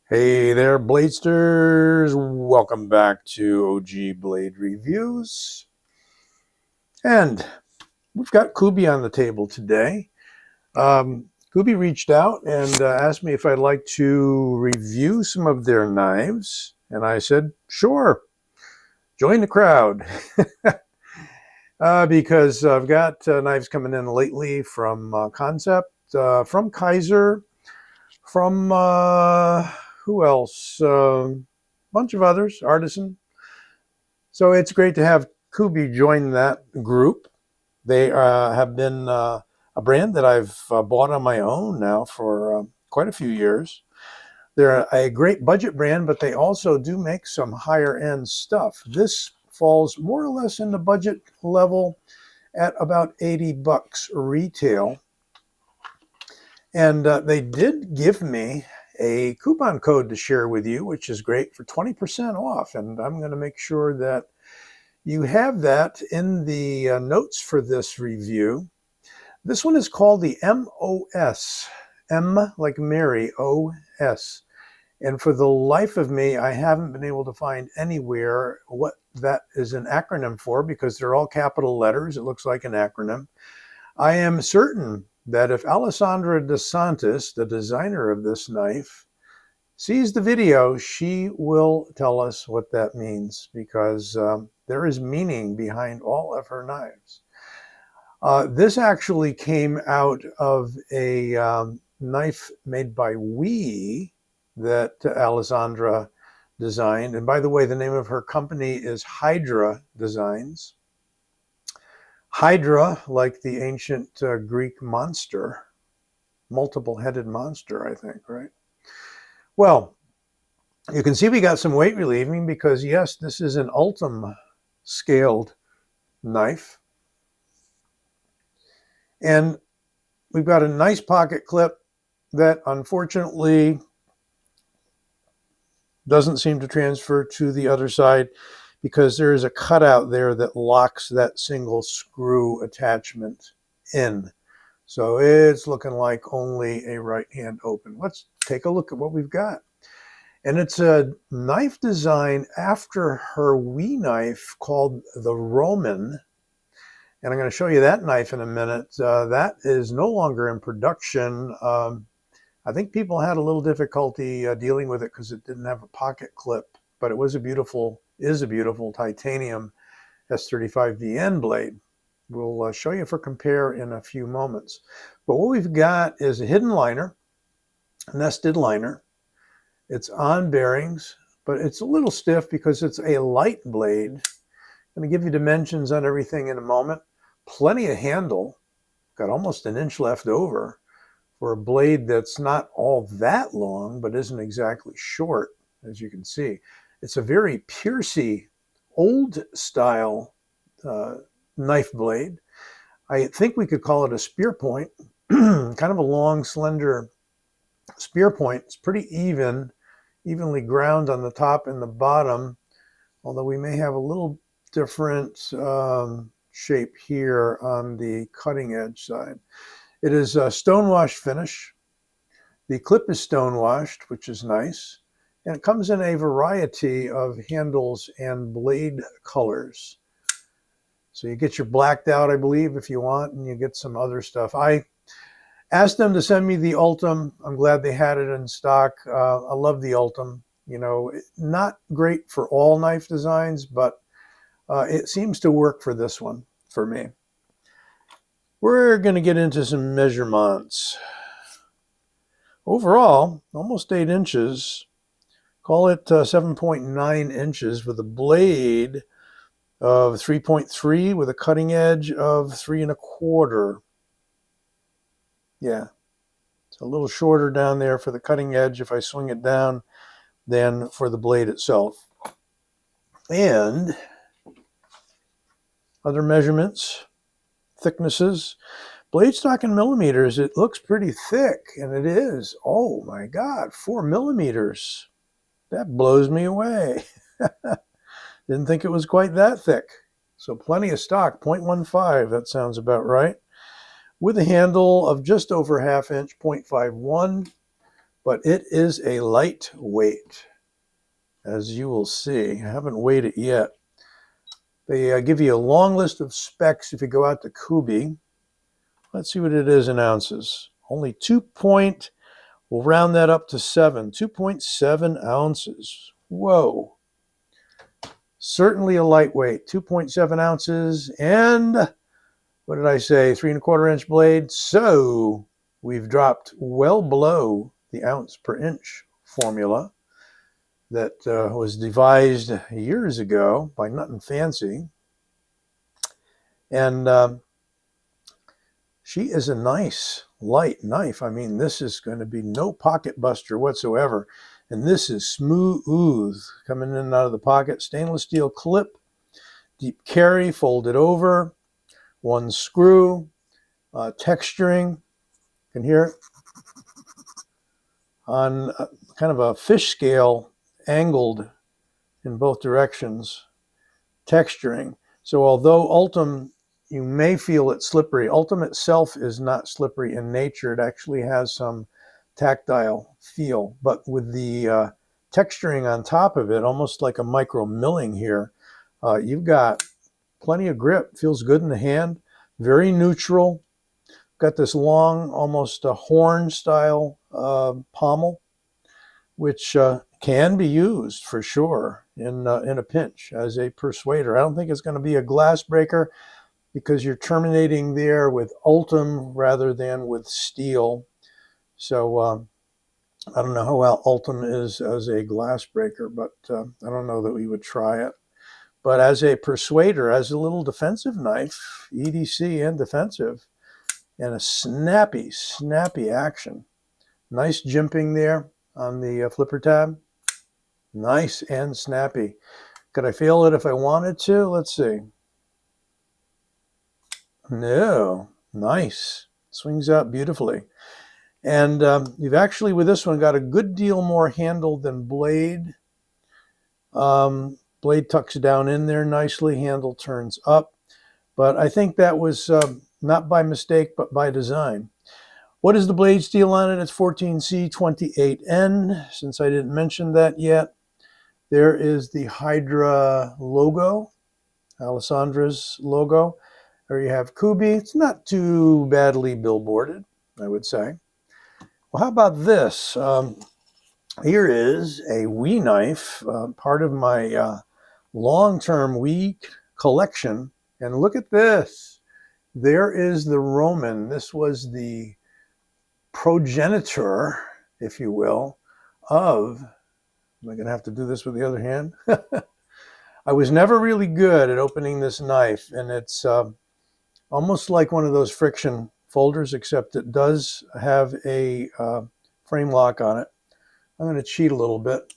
Hey there, Bladesters. Welcome back to OG Blade Reviews. And we've got Kubey on the table today. Kubey reached out and asked me if I'd like to review some of their knives. And I said, sure, join the crowd. Because I've got knives coming in lately from Concept, from Kaiser, from who else? Bunch of others, Artisan. So it's great to have Kubey join that group. They have been a brand that I've bought on my own now for quite a few years. They're a great budget brand, but they also do make some higher end stuff. This falls more or less in the budget level at about 80 bucks retail. And they did give me a coupon code to share with you, which is great, for 20% off. And I'm going to make sure that you have that in the notes for this review. This one is called the MOS, M like Mary, OS. And for the life of me, I haven't been able to find anywhere what that is an acronym for, because they're all capital letters. It looks like an acronym. I am certain that if Alessandra DeSantis, the designer of this knife, sees the video, she will tell us what that means, because there is meaning behind all of her knives. This actually came out of a knife made by We that Alessandra designed. And by the way, the name of her company is Hydra Designs. Hydra, like the ancient Greek monster, multiple-headed monster, I think, right? Well, you can see we got some weight relieving because, yes, this is an Ultim scaled knife. And we've got a nice pocket clip that unfortunately doesn't seem to transfer to the other side, because there is a cutout there that locks that single screw attachment in. So it's looking like only a right hand open. Let's take a look at what we've got. And it's a knife design after her We knife called the Roman. And I'm going to show you that knife in a minute. That is no longer in production. I think people had a little difficulty dealing with it because it didn't have a pocket clip, but it was is a beautiful titanium S35VN blade. We'll show you for compare in a few moments. But what we've got is a hidden liner, a nested liner. It's on bearings, but it's a little stiff because it's a light blade. I'm going to give you dimensions on everything in a moment. Plenty of handle, got almost an inch left over for a blade that's not all that long, but isn't exactly short, as you can see. It's a very piercy, old style knife blade. I think we could call it a spear point, kind of a long, slender spear point. It's pretty evenly ground on the top and the bottom, although we may have a little different shape here on the cutting edge side. It is a stone-washed finish. The clip is stone-washed, which is nice. And it comes in a variety of handles and blade colors. So you get your blacked out, I believe, if you want, and you get some other stuff. I asked them to send me the Ultim. I'm glad they had it in stock. I love the Ultim. You know, not great for all knife designs, but it seems to work for this one, for me. We're going to get into some measurements. Overall, almost 8 inches. Call it 7.9 inches with a blade of 3.3 with a cutting edge of 3 1/4. Yeah, it's a little shorter down there for the cutting edge if I swing it down than for the blade itself. And other measurements, thicknesses, blade stock in millimeters, it looks pretty thick, and it is. Oh my God, 4 millimeters. That blows me away. Didn't think it was quite that thick. So plenty of stock, 0.15, that sounds about right. With a handle of just over ½ inch, 0.51. but it is a lightweight, as you will see. I haven't weighed it yet. They give you a long list of specs if you go out to Kubey. Let's see what it is in ounces. Only 2 point, we'll round that up to 7, 2.7 ounces. Whoa. Certainly a lightweight, 2.7 ounces, and what did I say, 3¼ inch blade? So we've dropped well below the ounce per inch formula that was devised years ago by Nothing Fancy. And she is a nice light knife. I mean, this is going to be no pocket buster whatsoever. And this is smooth coming in and out of the pocket. Stainless steel clip, deep carry, folded over, one screw, texturing. You can hear it on kind of a fish scale, angled in both directions, texturing. So although Ultim, you may feel it slippery, Ultim itself is not slippery in nature. It actually has some tactile feel, but with the texturing on top of it, almost like a micro milling here, you've got plenty of grip. Feels good in the hand, very neutral. Got this long, almost a horn style pommel, which can be used for sure in a pinch as a persuader. I don't think it's going to be a glass breaker because you're terminating there with Ultim rather than with steel. So I don't know how well Ultim is as a glass breaker, but I don't know that we would try it. But as a persuader, as a little defensive knife, EDC and defensive, and a snappy, snappy action. Nice jimping there on the flipper tab. Nice and snappy. Could I feel it if I wanted to? Let's see. No. Nice. Swings out beautifully. And you've actually, with this one, got a good deal more handle than blade. Blade tucks down in there nicely. Handle turns up. But I think that was not by mistake, but by design. What is the blade steel on it? It's 14C28N, since I didn't mention that yet. There is the Hydra logo, Alessandra's logo. There you have Kubey. It's not too badly billboarded, I would say. Well, how about this? Here is a Wii knife, part of my long-term Wii collection. And look at this. There is the Roman. This was the progenitor, if you will, of, am I going to have to do this with the other hand? I was never really good at opening this knife, and it's almost like one of those friction folders, except it does have a frame lock on it. I'm going to cheat a little bit.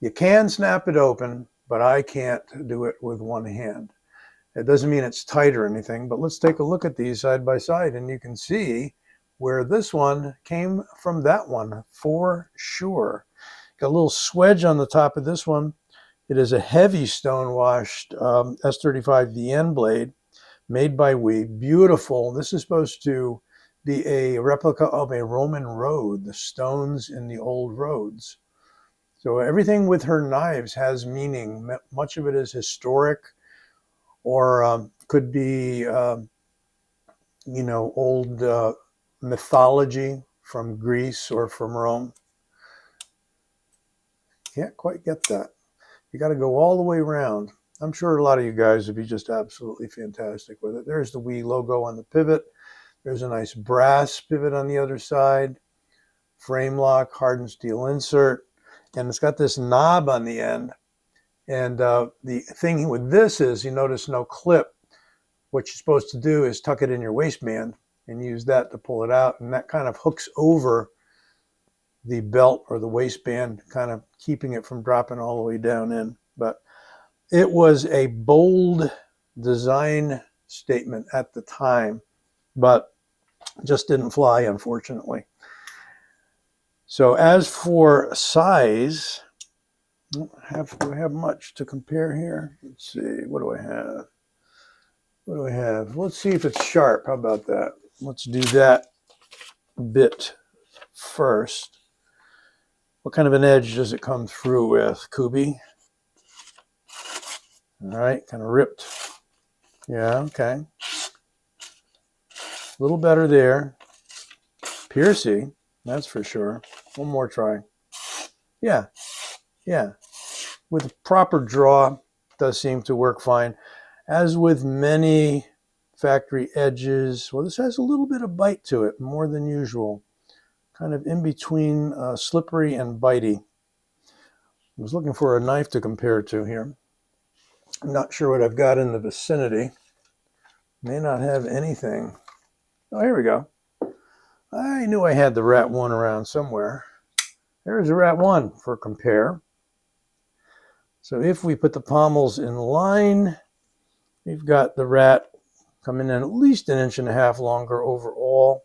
You can snap it open, but I can't do it with one hand. It doesn't mean it's tight or anything, but let's take a look at these side by side, and you can see where this one came from that one for sure. Got a little swedge on the top of this one. It is a heavy stone-washed S35VN blade made by Wii. Beautiful. This is supposed to be a replica of a Roman road, the stones in the old roads. So everything with her knives has meaning. Much of it is historic, or could be, you know, old mythology from Greece or from Rome. Can't quite get that. You got to go all the way around. I'm sure a lot of you guys would be just absolutely fantastic with it. There's the Wii logo on the pivot. There's a nice brass pivot on the other side. Frame lock, hardened steel insert. And it's got this knob on the end. And the thing with this is, you notice no clip. What you're supposed to do is tuck it in your waistband and use that to pull it out. And that kind of hooks over the belt or the waistband, kind of keeping it from dropping all the way down in. But it was a bold design statement at the time, but just didn't fly, unfortunately. So as for size, do I have much to compare here? Let's see, what do I have? What do I have? Let's see if it's sharp. How about that? Let's do that bit first. What kind of an edge does it come through with, Kubey? All right, kind of ripped. Yeah, okay. A little better there. Piercy, that's for sure. One more try. Yeah, yeah. With proper draw, does seem to work fine. As with many factory edges, well, this has a little bit of bite to it, more than usual. Kind of in between slippery and bitey. I was looking for a knife to compare to here. I'm not sure what I've got in the vicinity. May not have anything. Oh, here we go. I knew I had the Rat 1 around somewhere. There's a Rat 1 for compare. So if we put the pommels in line, we've got the Rat coming in at least 1.5 inches longer overall,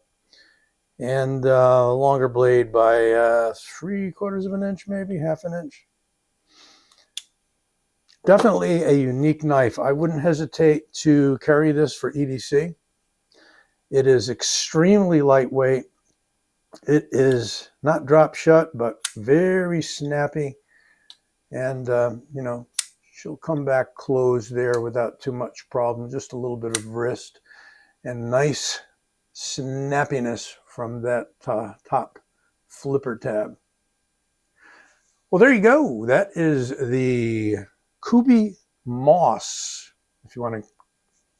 and longer blade by 3/4 of an inch, maybe 1/2 inch. Definitely a unique knife. I wouldn't hesitate to carry this for EDC. It is extremely lightweight. It is not drop shut, but very snappy. And, you know, she'll come back closed there without too much problem. Just a little bit of wrist and nice snappiness from that top flipper tab. Well, there you go. That is the Kubey MOS, if you want to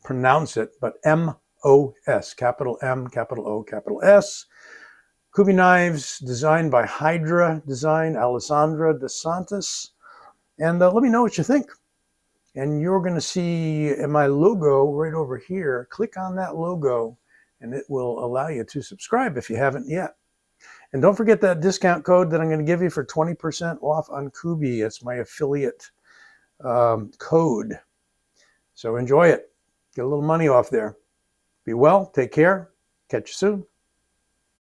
pronounce it, but MOS, capital M, capital O, capital S. Kubey knives designed by Hydra Design, Alessandra, DeSantis. And let me know what you think. And you're going to see my logo right over here. Click on that logo, and it will allow you to subscribe if you haven't yet. And don't forget that discount code that I'm going to give you for 20% off on Kubey. It's my affiliate code. So enjoy it. Get a little money off there. Be well. Take care. Catch you soon.